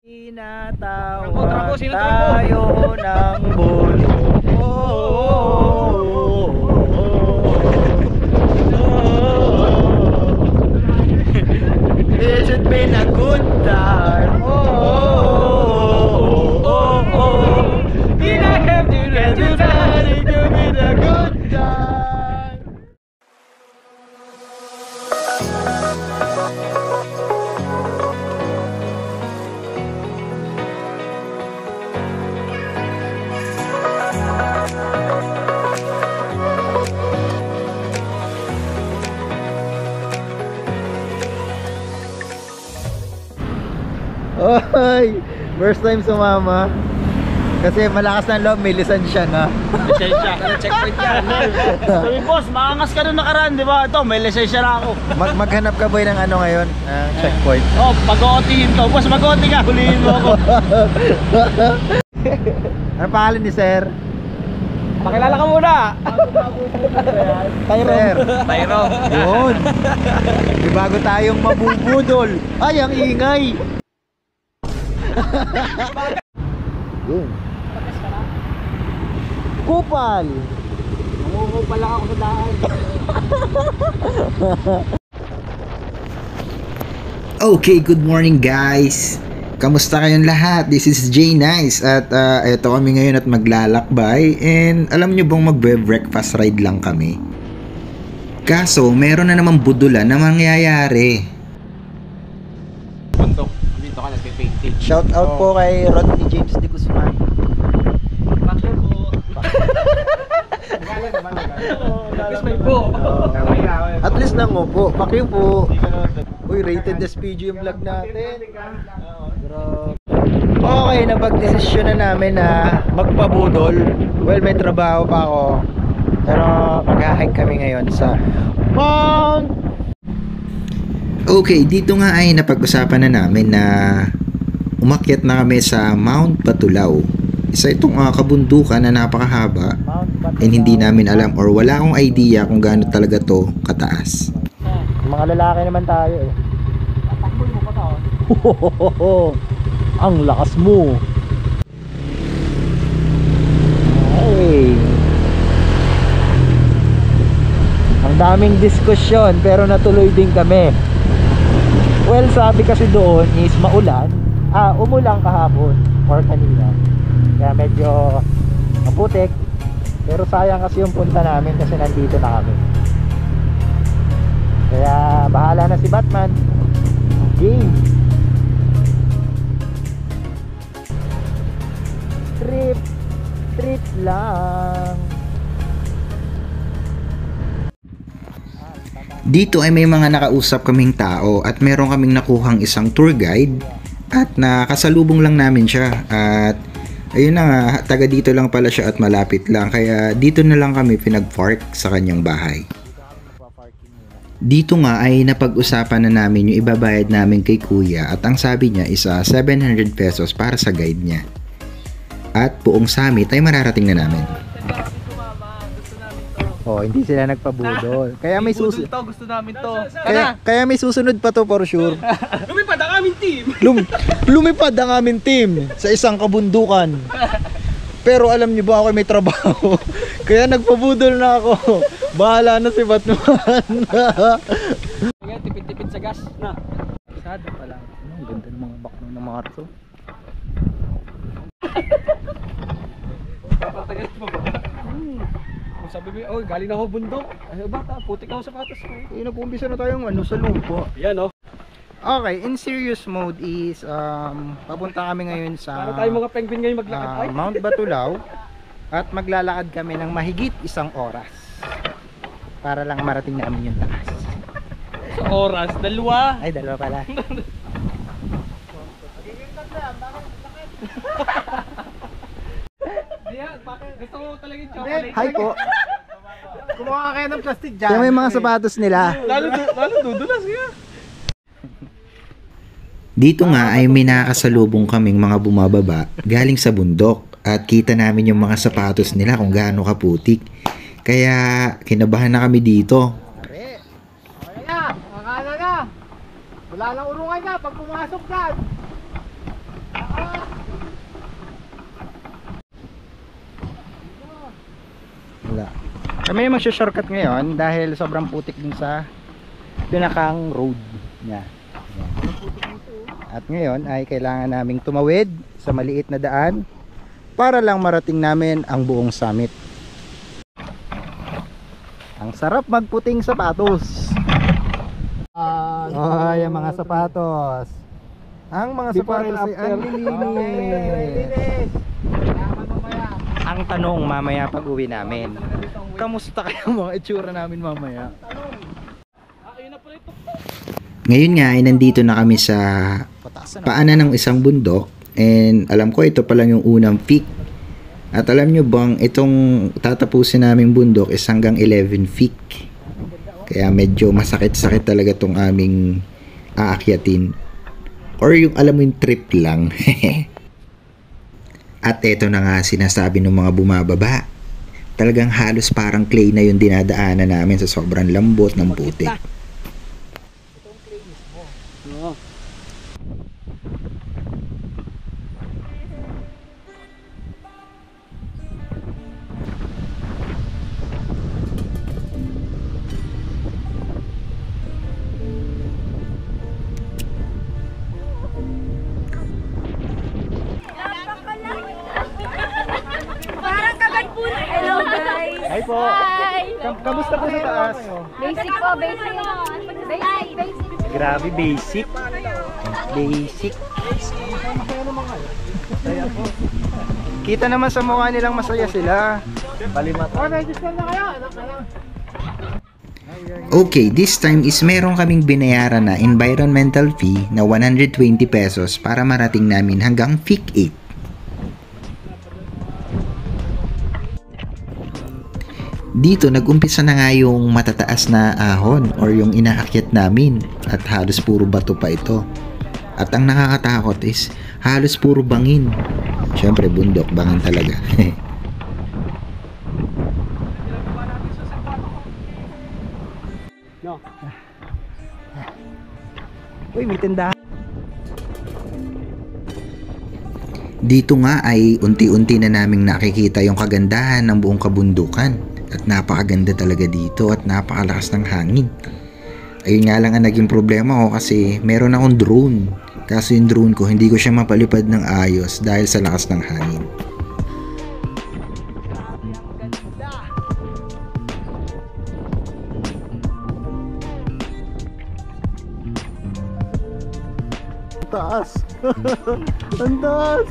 Tinatawag tayo ng bundok. It should be a good time. I have to get to that. It could be a good time. Oy, first time sumama. Kasi malakas ng loob, may lisensya na. Lisensya, checkpoint yan. Sabi boss, maangas ka nung nakaraan, di ba? Ito, may lisensya na ako. Maghanap ka boy ng ano ngayon? Checkpoint. Oh, pag-OT-in to. Boss, mag-OT ka, huliin mo ako. Ano pangalan ni sir? Pakilala ka muna. Sir. Tyro. Yun. Di bago tayong mabubudol. Ay, ang ingay. Yun. Kupal. Nangungupal lang ako sa daan. Okay, good morning guys. Kamusta kayong lahat? This is Jay Nice at eto kami ngayon at maglalakbay and alam nyo bang magbe-breakfast ride lang kami. Kaso meron na namang budulan na mangyayari. Bundok, dito ka nagpe-painting. Shout out po kay Rodney James de Guzman. Bakit po? At least nangupo. Pakyo po. Uy, rated SPG yung vlog natin. Okay, napag-desisyon na namin na magpabudol. Well, may trabaho pa ako. Pero mag-hike kami ngayon sa Mount. Okay, dito nga ay napag-usapan na namin na umakyat na kami sa Mount Batulao. Isa itong kabundukan na napakahaba and hindi namin alam or wala akong idea kung gaano talaga to kataas. Mga lalaki naman tayo eh. Takboy mo pa to. Ang lakas mo. Ay. Ang daming diskusyon pero natuloy din kami. Well, sabi kasi doon is maulan. Umulan kahapon or kanina. Kaya medyo maputik. Pero sayang kasi yung punta namin kasi nandito na kami. Kaya bahala na si Batman. Game. Trip lang. Dito ay may mga nakausap kaming tao at meron kaming nakuhang isang tour guide at nakasalubong lang namin siya at ayun na nga, taga dito lang pala siya at malapit lang kaya dito na lang kami pinag-park sa kanyang bahay. Dito nga ay napag-usapan na namin yung ibabayad namin kay kuya at ang sabi niya is 700 pesos para sa guide niya. At buong summit ay mararating na namin. Oh, hindi sila nagpabudol. Kaya may susunod. Gusto namin to. Kaya may susunod pa to for sure. Lumipad ang aming team. Lumipad ang aming team sa isang kabundukan. Pero alam niyo ba ako may trabaho. Kaya nagpabudol na ako. Bahala na si Batman. Kaya tipid-tipid sa gas na. Sada pala. Ang ganda ng mga baknong ng mga arso. Patagal pa ba? Sabi mo, oh, galing na ako bundok. Ay, bata, putik ako sa sapatos ko. Nag-umpisa na tayong sa lupa. Yan, oh. Okay, in serious mode is papunta kami ngayon sa Para tayo mga penguin ngayon maglakad. Mount Batulao at maglalakad kami ng mahigit 1 oras para lang marating namin yung taas. Sa oras, 2. Ay, 2 pala. Gusto ko talaga yung chocolate. Hi po. Kumuha kayo ng plastic dyan. Kaya may mga sapatos nila. Lalo dudulas kaya. Dito nga ay may nakakasalubong kaming mga bumababa galing sa bundok at kita namin yung mga sapatos nila kung gaano kaputik. Kaya kinabahan na kami dito. Wala na, makakala na. Wala nang urungan na pag pumasok dyan. Kami yung magsha-shortcut ngayon dahil sobrang putik dun sa pinakang road niya. Ayan. At ngayon ay kailangan naming tumawid sa maliit na daan para lang marating namin ang buong summit. Ang sarap magputing sapatos. Ay, ang mga sapatos. Ang mga sapatos ay ang lilinis. Ang tanong mamaya pag uwi namin, kamusta kaya mga itsura namin mamaya? Ngayon nga ay nandito na kami sa paanan ng isang bundok, and alam ko ito pa lang yung unang peak. At alam nyo bang itong tatapusin naming bundok is hanggang 11 feet. Kaya medyo masakit-sakit talaga itong aming aakyatin. Or yung alam mo yung trip lang. At eto na nga sinasabi ng mga bumababa. Talagang halos parang clay na yung dinadaanan namin sa sobrang lambot ng putik. Parang kagat po. Hello guys. Hi po. Hi. Kamusta po sa taas? Basic po, basic. Basic. Grabe, basic. Basic. Kita naman sa mukha nilang masaya sila. Palimat. Okay, this time is meron kaming binayaran na environmental fee na 120 pesos para marating namin hanggang Peak 8. Dito nag-umpisa na nga yung matataas na ahon or yung inaakyat namin at halos puro bato pa ito. At ang nakakatakot is halos puro bangin. Siyempre bundok, bangin talaga. Uy, may tindahan. Dito nga ay unti-unti na naming nakikita yung kagandahan ng buong kabundukan. At napakaganda talaga dito at napakalakas ng hangin. Ayun nga lang ang naging problema ko kasi meron akong drone. Kaso yung drone ko hindi ko siya mapalipad ng ayos dahil sa lakas ng hangin. Taas. Ang taas.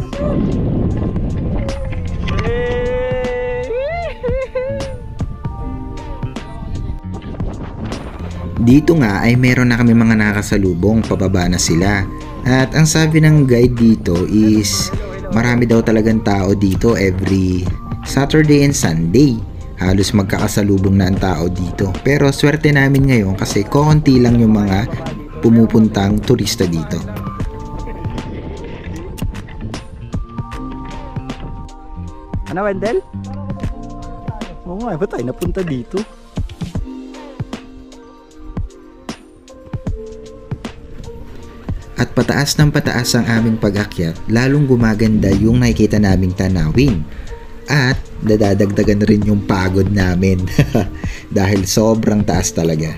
Dito nga ay meron na kami mga nakasalubong, pababa na sila. At ang sabi ng guide dito is marami daw talagang tao dito every Saturday and Sunday. Halos magkakasalubong na ang tao dito. Pero swerte namin ngayon kasi konti lang yung mga pumupuntang turista dito. Ano, Wendell? Oo nga, ba tayo napunta dito? At pataas ng pataas ang aming pag-akyat, lalong gumaganda yung nakikita naming tanawin. At dadadagdagan na rin yung pagod namin dahil sobrang taas talaga.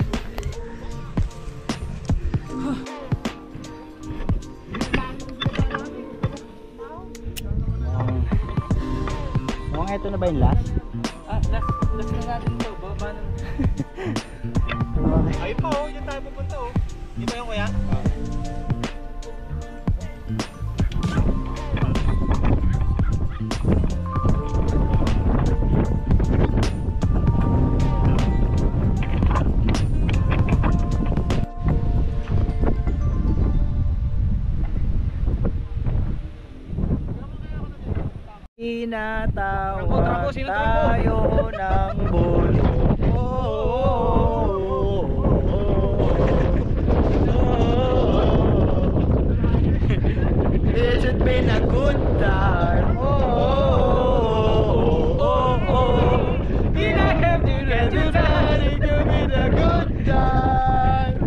Mukhang ito na ba yung last? Last na natin ito. Baba na. Ay pa oh, yan tayo pupunta oh. Di ba yung kuya? Tinatawag tayo ng bundok. It's been a good time. I have to get to bed to be a good time.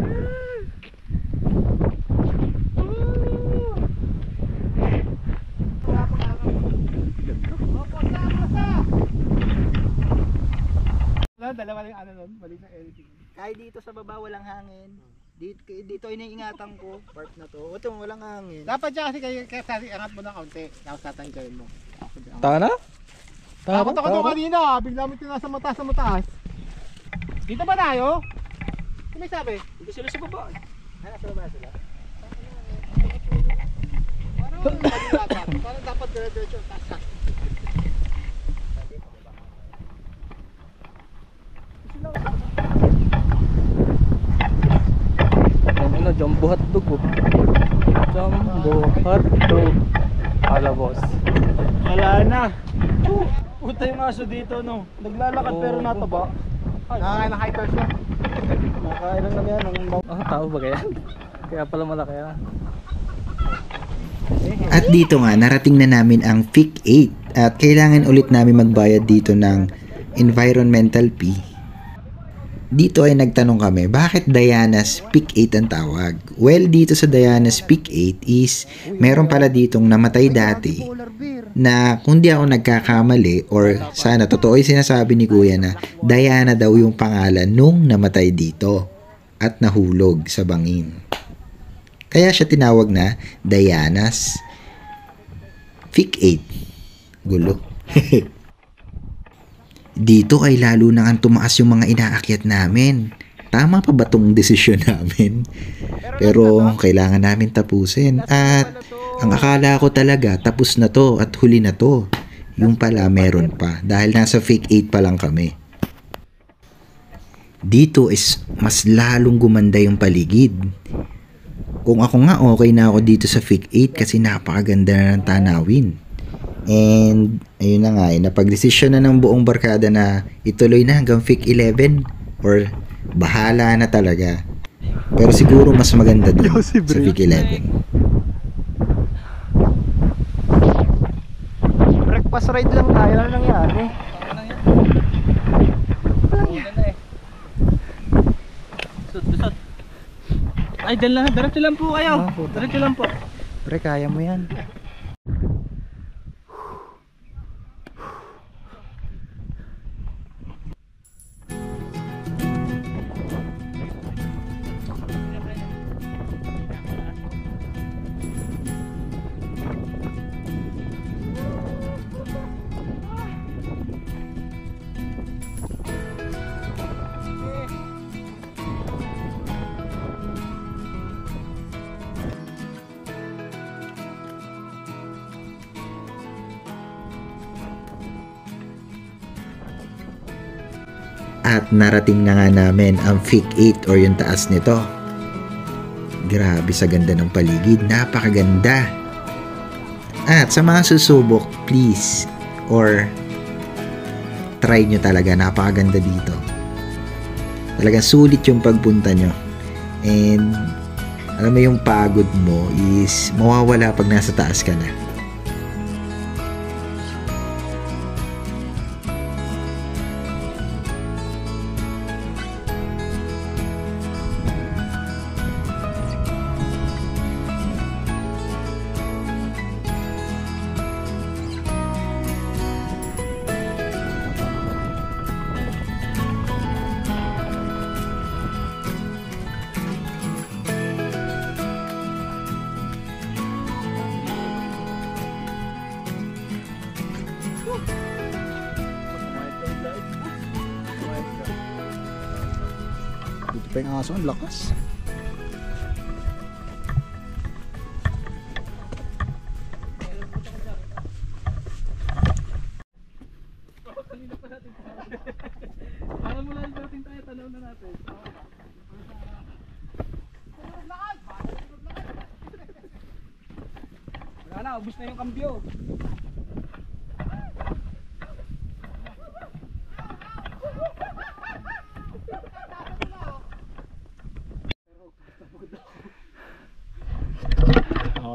dalawa lang ano nun, balik na editing. Kahit dito sa baba walang hangin. Dito iniingatan ko, part na to. Ito walang hangin. Dapat siya kasi kasi angat mo ng kaunti, tapos tatanggalin mo. Tana? Takot ako doon kanina, bigla mo tinasa mataas sa mataas. Dito ba tayo? Ano may sabi? Dito sila sa baba. Nasa baba sila? Parang dapat dire-diretso taas. Ano, jumbo hotdog oh. Jumbo hotdog. Hala boss. Wala na. Puta yung aso dito no. Naglalakad pero nataba. Nakakain ng hikers yan. Nakakain lang yan ng Tao ba kaya? Kaya pala malaki yan. At dito nga, narating na namin ang FIC 8 at kailangan ulit namin magbayad dito ng environmental fee. Dito ay nagtanong kami, bakit Diana's FIC 8 ang tawag? Well, dito sa Diana's FIC 8 is meron pala ditong namatay dati na kung di ako nagkakamali or sana totoo yung sinasabi ni Kuya na Diana daw yung pangalan nung namatay dito at nahulog sa bangin. Kaya siya tinawag na Diana's FIC 8. Gulo. Dito ay lalo na ang tumaas yung mga inaakyat namin. Tama pa ba tong desisyon namin? Pero kailangan namin tapusin. At ang akala ko talaga tapos na to at huli na to. Yung pala meron pa. Dahil nasa FIC 8 pa lang kami. Dito is mas lalong gumanda yung paligid. Kung ako nga okay na ako dito sa FIC 8 kasi napakaganda na ng tanawin. And ayun na nga, napag-desisyon na ng buong barkada na ituloy na hanggang FIC 11 or bahala na talaga. Pero siguro mas maganda doon sa FIC 11. Breakfast ride lang tayo. Ano nangyari? Susot. Ay, dyan lang. Diretso lang po kayo. Diretso lang po. Pre, kaya mo yan. At narating na nga namin ang FIC 8 or yung taas nito. Grabe sa ganda ng paligid, napakaganda. At sa mga susubok, please or try nyo talaga, napakaganda dito. Talagang sulit yung pagpunta nyo. And alam mo yung pagod mo is mawawala pag nasa taas ka na. Dito pa yung aso, ang lakas. Alam mo lang dating tayo, tanaw na natin. Wala na, ubus na yung kambyo.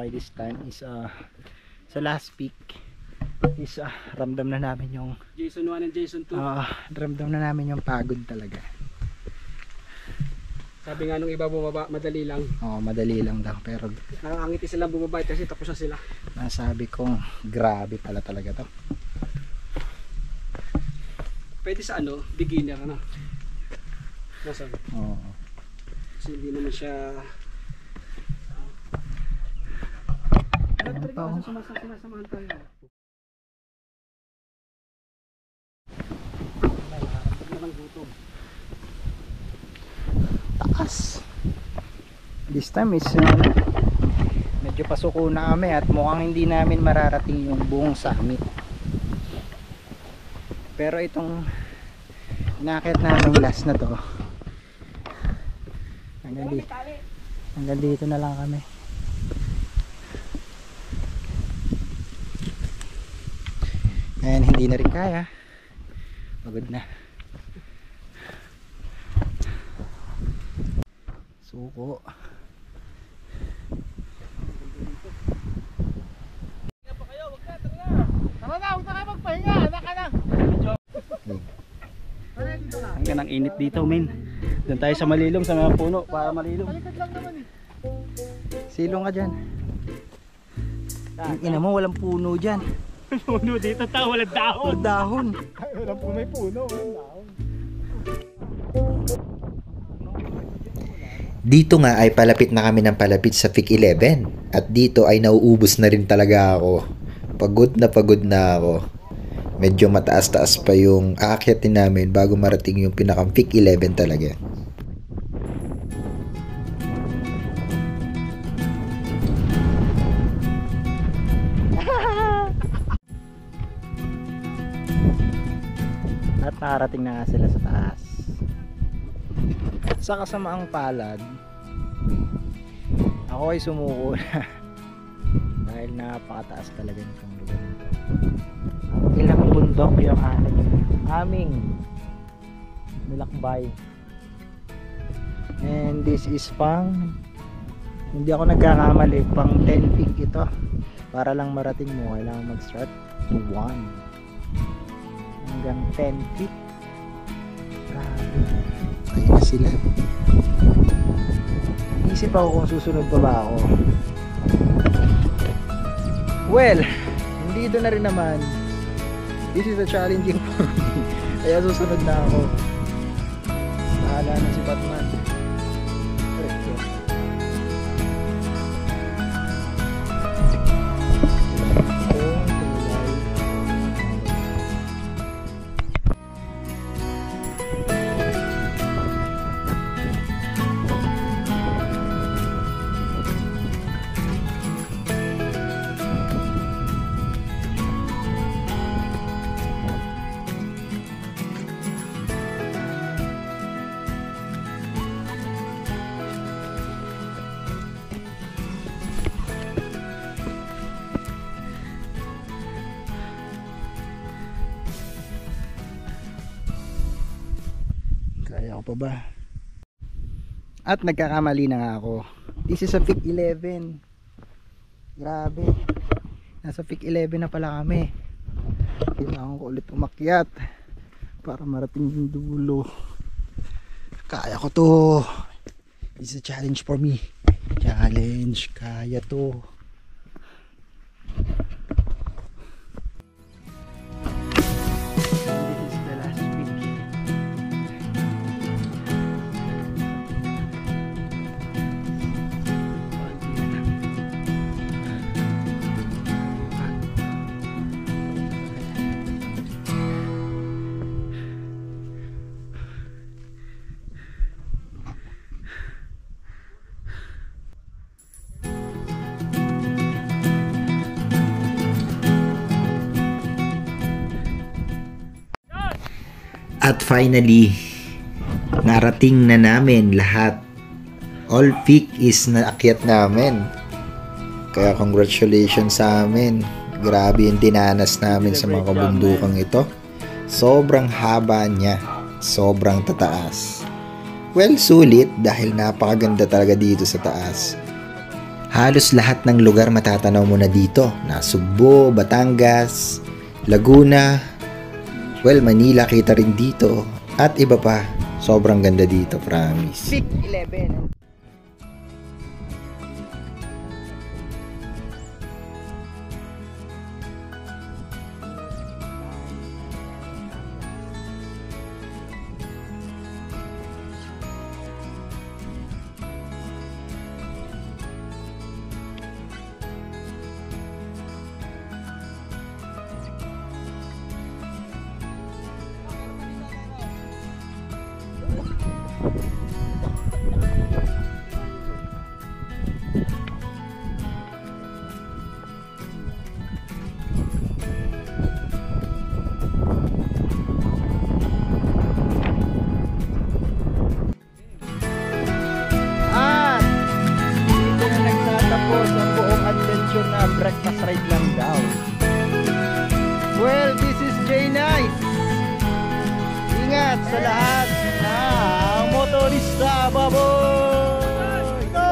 Okay, this time is sa last peak is ramdam na namin yung Jason 1 and Jason 2. ramdam na namin yung pagod talaga. Sabi nga nung iba bumaba, madali lang. Madali lang daw pero Nakakangiti silang bumaba kasi tapos na sila. nasabi kong grabe pala talaga to. Pwede sa ano, beginner ano. Nasaan? Oo. Kasi hindi naman siya... Ano pa? Sumasamahan tayo. Taas. This time is medyo pasuko na kami at mukhang hindi namin mararating yung buong summit. Pero itong inaakyat namin last na to, hanggang dito na lang kami. Ayan, hindi na rin kaya. Pagod na. Suko. Hanggang ang init dito, men. Doon tayo sa malilom, sa mga puno para malilom. Silong ka dyan. Ang ina mo, walang puno dyan. Puno dito, walang dahon. Walang dahon. Walang puno, may puno, walang dahon. Dito nga ay palapit na kami ng palapit sa FIC 11 at dito ay nauubos na rin talaga ako. Pagod na ako. Medyo mataas-taas pa yung aakyatin namin bago marating yung pinakang FIC 11 talaga. At nakarating na nga sila sa taas. Sa kasamaang palad, ako ay sumuko na dahil napakataas talaga nitong lugar nito. Ilang bundok yung aming nilakbay. And this is pang, hindi ako nagkakamali, pang 10 feet ito. Para lang marating mo, kailangan mag-start to 1 hanggang 10 feet. Grabe. Ayun na sila. Isip ako kung susunod pa ba ako. Well, hindi doon na rin naman. This is a challenging for me. Kaya susunod na ako. Bahala na si Batman. Kaya ko pa ba? At nagkakamali na nga ako. This is a FIC 11. Grabe. Nasa FIC 11 na pala kami. Kailangan ko ulit umakyat para marating yung dulo. Kaya ko to. It's a challenge for me. Challenge. Kaya to. This is the last week. At finally, narating na namin lahat. All peak is naakyat namin. Kaya congratulations sa amin. Grabe yung dinanas namin sa mga kabundukang ito. Sobrang haba niya. Sobrang tataas. Well, sulit dahil napakaganda talaga dito sa taas. Halos lahat ng lugar matatanaw mo na dito. Nasugbo, Batangas, Laguna, well, Manila kita rin dito at iba pa. Sobrang ganda dito, promise. FIC 11. At dito na nagtatapos ang buong adventure na breakfast ride lang daw. Well, this is Jay Nice. Ingat sa lahat ng motorista, baboy! Go!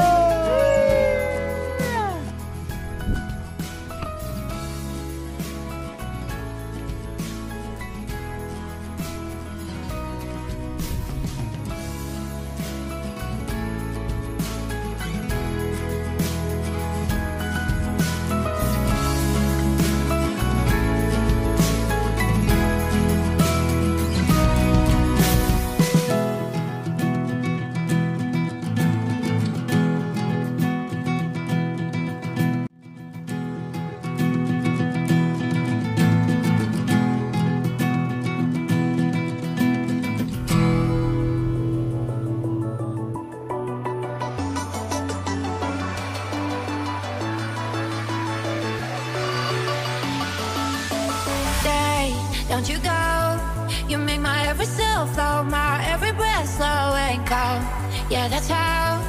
Don't you go. You make my every cell flow, my every breath slow and cold. Yeah, that's how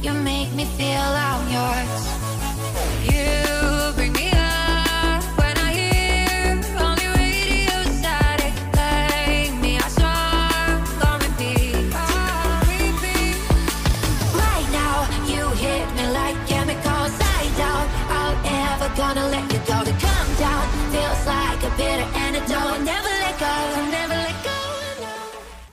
you make me feel I'm yours. You bring me up when I hear only radio static. Play me a song on repeat. Right now, you hit me like chemicals. I doubt I'll ever gonna let you go.